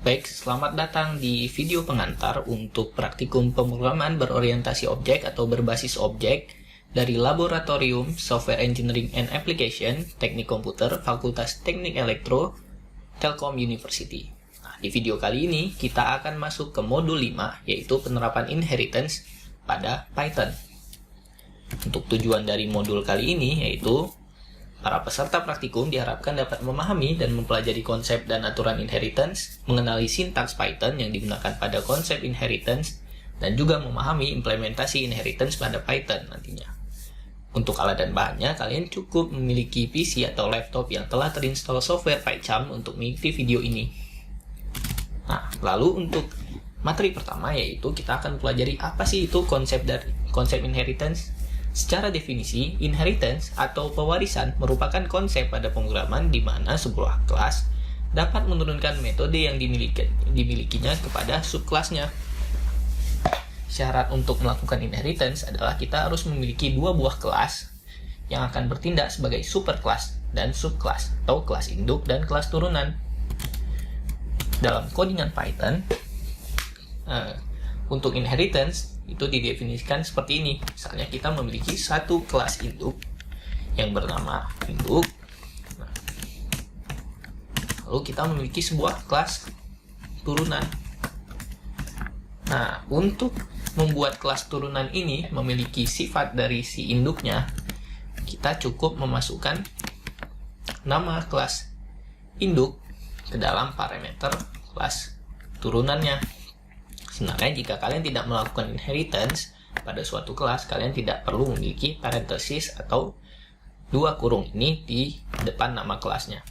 Baik, selamat datang di video pengantar untuk praktikum pemrograman berorientasi objek atau berbasis objek dari Laboratorium Software Engineering and Application Teknik Komputer Fakultas Teknik Elektro Telkom University. Nah, di video kali ini kita akan masuk ke modul 5, yaitu penerapan inheritance pada Python. Untuk tujuan dari modul kali ini yaitu para peserta praktikum diharapkan dapat memahami dan mempelajari konsep dan aturan inheritance, mengenali sintaks Python yang digunakan pada konsep inheritance, dan juga memahami implementasi inheritance pada Python nantinya. Untuk alat dan bahannya, kalian cukup memiliki PC atau laptop yang telah terinstall software PyCharm untuk mengikuti video ini. Nah, lalu untuk materi pertama yaitu kita akan pelajari apa sih itu konsep inheritance. Secara definisi, inheritance atau pewarisan merupakan konsep pada pemrograman di mana sebuah kelas dapat menurunkan metode yang dimilikinya kepada subkelasnya. Syarat untuk melakukan inheritance adalah kita harus memiliki dua buah kelas yang akan bertindak sebagai superkelas dan subkelas atau kelas induk dan kelas turunan. Dalam codingan Python, untuk inheritance itu didefinisikan seperti ini. Misalnya kita memiliki satu kelas induk yang bernama induk. Lalu kita memiliki sebuah kelas turunan. Nah, untuk membuat kelas turunan ini memiliki sifat dari si induknya, kita cukup memasukkan nama kelas induk ke dalam parameter kelas turunannya. Sebenarnya jika kalian tidak melakukan inheritance pada suatu kelas, kalian tidak perlu memiliki parenthesis atau dua kurung ini di depan nama kelasnya.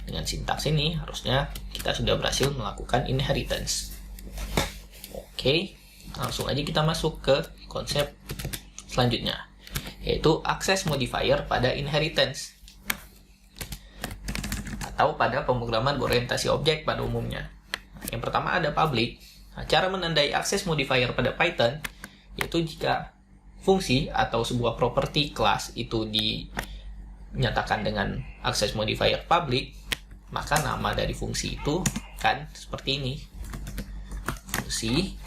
Dengan sintaks ini, harusnya kita sudah berhasil melakukan inheritance. Oke, langsung aja kita masuk ke konsep selanjutnya, yaitu access modifier pada inheritance atau pada pemrograman berorientasi objek pada umumnya. Yang pertama ada public. Nah, cara menandai access modifier pada Python yaitu jika fungsi atau sebuah properti kelas itu dinyatakan dengan access modifier public, maka nama dari fungsi itu kan seperti ini. Fungsi.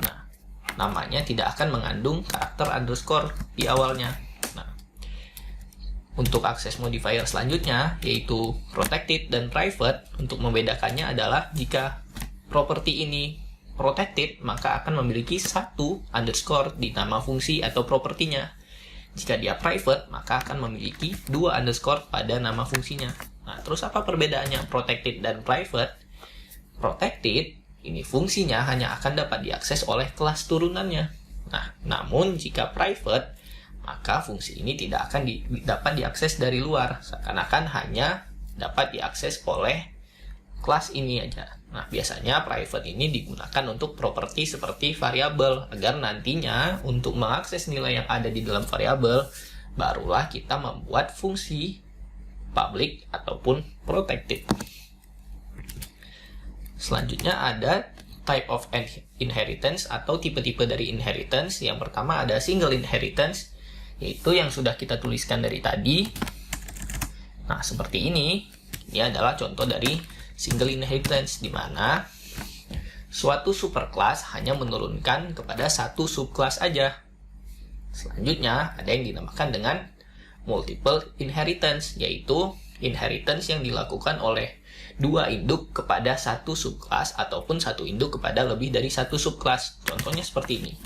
Nah, namanya tidak akan mengandung karakter underscore di awalnya. Untuk access modifier selanjutnya, yaitu protected dan private, untuk membedakannya adalah jika properti ini protected, maka akan memiliki satu underscore di nama fungsi atau propertinya. Jika dia private, maka akan memiliki dua underscore pada nama fungsinya. Nah, terus apa perbedaannya protected dan private? Protected, ini fungsinya hanya akan dapat diakses oleh kelas turunannya. Nah, namun jika private, maka fungsi ini tidak akan dapat diakses dari luar, seakan-akan hanya dapat diakses oleh kelas ini aja. Nah, biasanya private ini digunakan untuk properti seperti variabel, agar nantinya untuk mengakses nilai yang ada di dalam variabel, barulah kita membuat fungsi public ataupun protected. Selanjutnya ada type of inheritance atau tipe-tipe dari inheritance. Yang pertama ada single inheritance, yaitu yang sudah kita tuliskan dari tadi. Nah, seperti ini. Ini adalah contoh dari single inheritance, di mana suatu superclass hanya menurunkan kepada satu subclass aja. Selanjutnya, ada yang dinamakan dengan multiple inheritance, yaitu inheritance yang dilakukan oleh dua induk kepada satu subclass ataupun satu induk kepada lebih dari satu subclass. Contohnya seperti ini.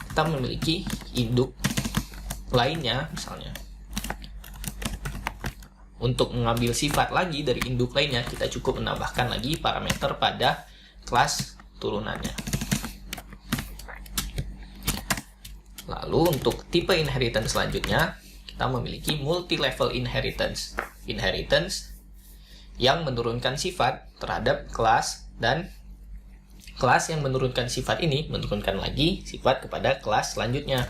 Kita memiliki induk lainnya, misalnya untuk mengambil sifat lagi dari induk lainnya, kita cukup menambahkan lagi parameter pada kelas turunannya. Lalu untuk tipe inheritance selanjutnya, kita memiliki multi-level inheritance. Inheritance yang menurunkan sifat terhadap kelas, dan kelas yang menurunkan sifat ini menurunkan lagi sifat kepada kelas selanjutnya.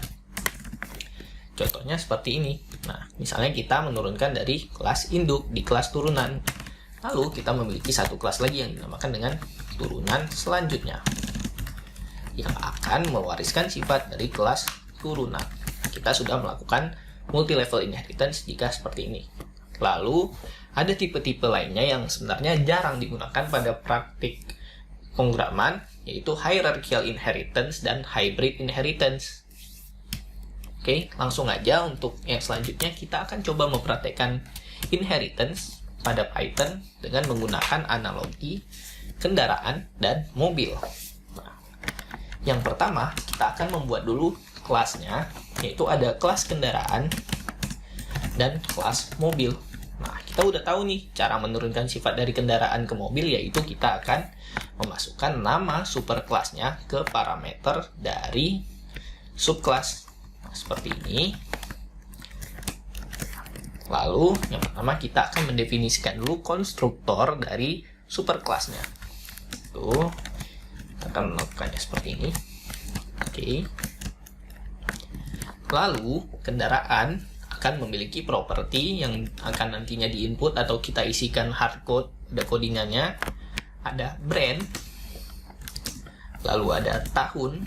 Contohnya seperti ini. Nah, misalnya kita menurunkan dari kelas induk di kelas turunan. Lalu kita memiliki satu kelas lagi yang dinamakan dengan turunan selanjutnya, yang akan mewariskan sifat dari kelas turunan. Kita sudah melakukan multi-level inheritance jika seperti ini. Lalu ada tipe-tipe lainnya yang sebenarnya jarang digunakan pada praktik pemrograman, yaitu hierarchical inheritance dan hybrid inheritance. Oke, langsung aja untuk yang selanjutnya kita akan coba mempraktekkan inheritance pada Python dengan menggunakan analogi kendaraan dan mobil. Nah, yang pertama kita akan membuat dulu kelasnya, yaitu ada kelas kendaraan dan kelas mobil. Nah, kita udah tahu nih cara menurunkan sifat dari kendaraan ke mobil, yaitu kita akan memasukkan nama superkelasnya ke parameter dari subkelas. Nah, seperti ini. Lalu, yang pertama kita akan mendefinisikan dulu konstruktor dari superkelasnya. Tuh, kita akan melakukannya seperti ini. Oke. Lalu, kendaraan akan memiliki properti yang akan nantinya diinput atau kita isikan hardcode, ada codingannya, ada brand, lalu ada tahun,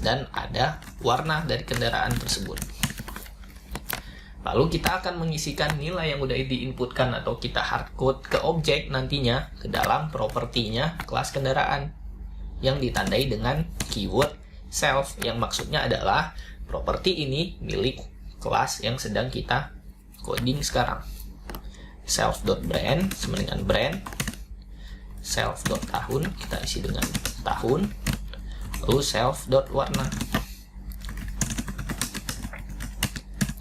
dan ada warna dari kendaraan tersebut. Lalu kita akan mengisikan nilai yang udah diinputkan atau kita hardcode ke objek nantinya ke dalam propertinya kelas kendaraan yang ditandai dengan keyword self, yang maksudnya adalah properti ini milik kelas yang sedang kita coding sekarang. Self.brand sama dengan brand, self.tahun kita isi dengan tahun, lalu self.warna.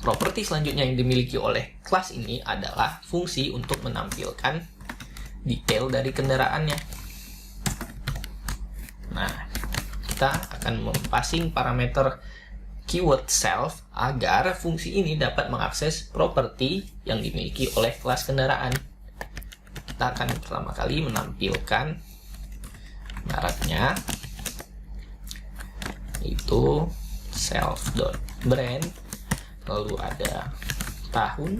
Properti selanjutnya yang dimiliki oleh kelas ini adalah fungsi untuk menampilkan detail dari kendaraannya. Nah, kita akan mempassing parameter keyword self agar fungsi ini dapat mengakses properti yang dimiliki oleh kelas kendaraan. Kita akan pertama kali menampilkan mereknya, yaitu self.brand, lalu ada tahun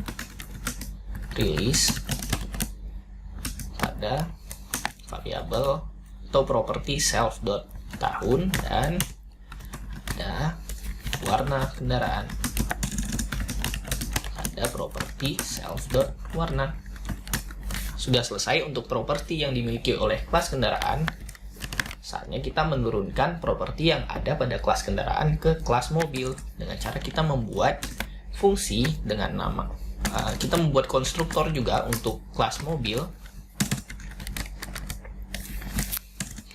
rilis pada variabel atau properti self.tahun, dan ada warna kendaraan, ada properti self.warna. Sudah selesai untuk properti yang dimiliki oleh kelas kendaraan. Saatnya kita menurunkan properti yang ada pada kelas kendaraan ke kelas mobil dengan cara kita membuat fungsi dengan nama. Kita membuat konstruktor juga untuk kelas mobil.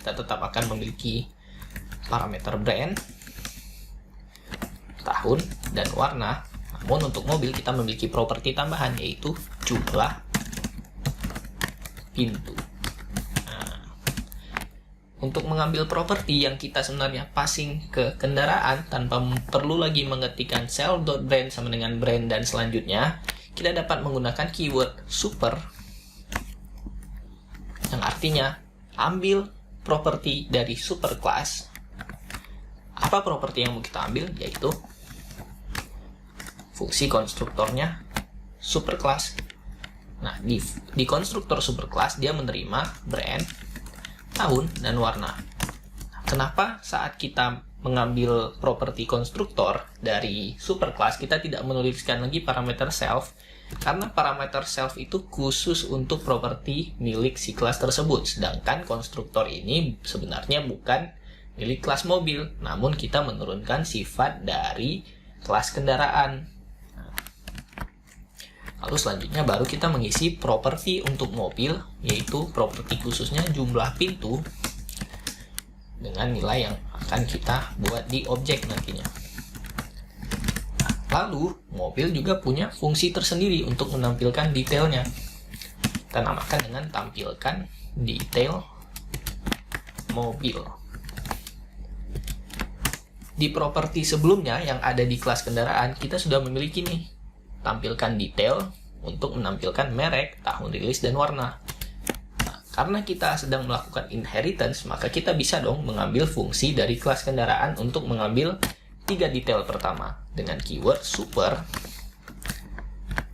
Kita tetap akan memiliki parameter brand, tahun, dan warna. Namun untuk mobil kita memiliki properti tambahan, yaitu jumlah pintu. Nah, untuk mengambil properti yang kita sebenarnya passing ke kendaraan tanpa perlu lagi mengetikkan self.brand sama dengan brand dan selanjutnya, kita dapat menggunakan keyword super, yang artinya ambil properti dari superclass. Apa properti yang mau kita ambil? Yaitu fungsi konstruktornya superclass. Nah, di konstruktor superclass dia menerima brand, tahun, dan warna. Kenapa saat kita mengambil properti konstruktor dari superclass kita tidak menuliskan lagi parameter self? Karena parameter self itu khusus untuk properti milik si kelas tersebut, sedangkan konstruktor ini sebenarnya bukan milik kelas mobil, namun kita menurunkan sifat dari kelas kendaraan. Lalu selanjutnya baru kita mengisi properti untuk mobil, yaitu properti khususnya jumlah pintu dengan nilai yang akan kita buat di objek nantinya. Lalu mobil juga punya fungsi tersendiri untuk menampilkan detailnya. Kita namakan dengan tampilkan detail mobil. Di properti sebelumnya yang ada di kelas kendaraan kita sudah memiliki nih tampilkan detail untuk menampilkan merek, tahun rilis, dan warna. Nah, karena kita sedang melakukan inheritance, maka kita bisa dong mengambil fungsi dari kelas kendaraan untuk mengambil 3 detail pertama dengan keyword super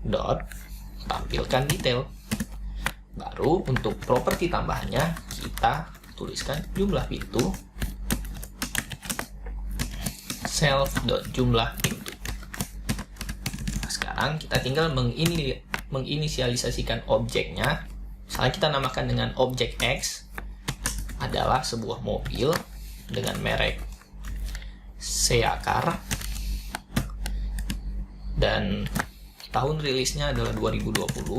dot tampilkan detail. Baru untuk properti tambahannya kita tuliskan jumlah pintu self dot jumlah pintu. sekarang kita tinggal menginisialisasikan objeknya. Misalnya kita namakan dengan objek X adalah sebuah mobil dengan merek Sea Car dan tahun rilisnya adalah 2020.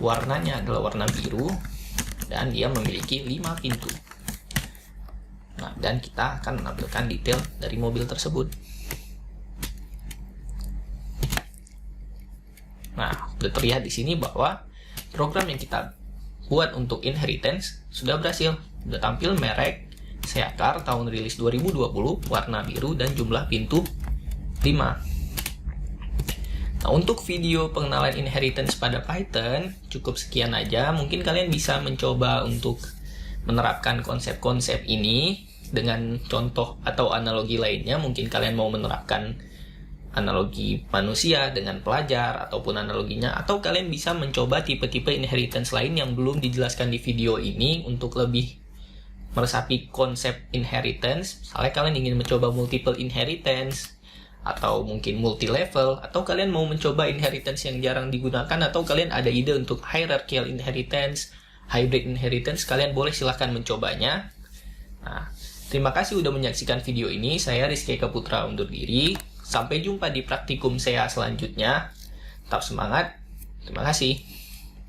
Warnanya adalah warna biru dan dia memiliki 5 pintu. Nah, dan kita akan menampilkan detail dari mobil tersebut. Nah, sudah terlihat di sini bahwa program yang kita buat untuk inheritance sudah berhasil. Sudah tampil merek Sea Car tahun rilis 2020, warna biru dan jumlah pintu 5. Nah, untuk video pengenalan inheritance pada Python cukup sekian aja. Mungkin kalian bisa mencoba untuk menerapkan konsep-konsep ini dengan contoh atau analogi lainnya. Mungkin kalian mau menerapkan analogi manusia dengan pelajar ataupun analoginya, atau kalian bisa mencoba tipe-tipe inheritance lain yang belum dijelaskan di video ini untuk lebih meresapi konsep inheritance. Misalnya kalian ingin mencoba multiple inheritance atau mungkin multi level, atau kalian mau mencoba inheritance yang jarang digunakan, atau kalian ada ide untuk hierarchical inheritance, hybrid inheritance, kalian boleh silahkan mencobanya. Nah, terima kasih udah menyaksikan video ini. Saya Rizky Eka Putra undur diri. Sampai jumpa di praktikum SEA selanjutnya. Tetap semangat. Terima kasih.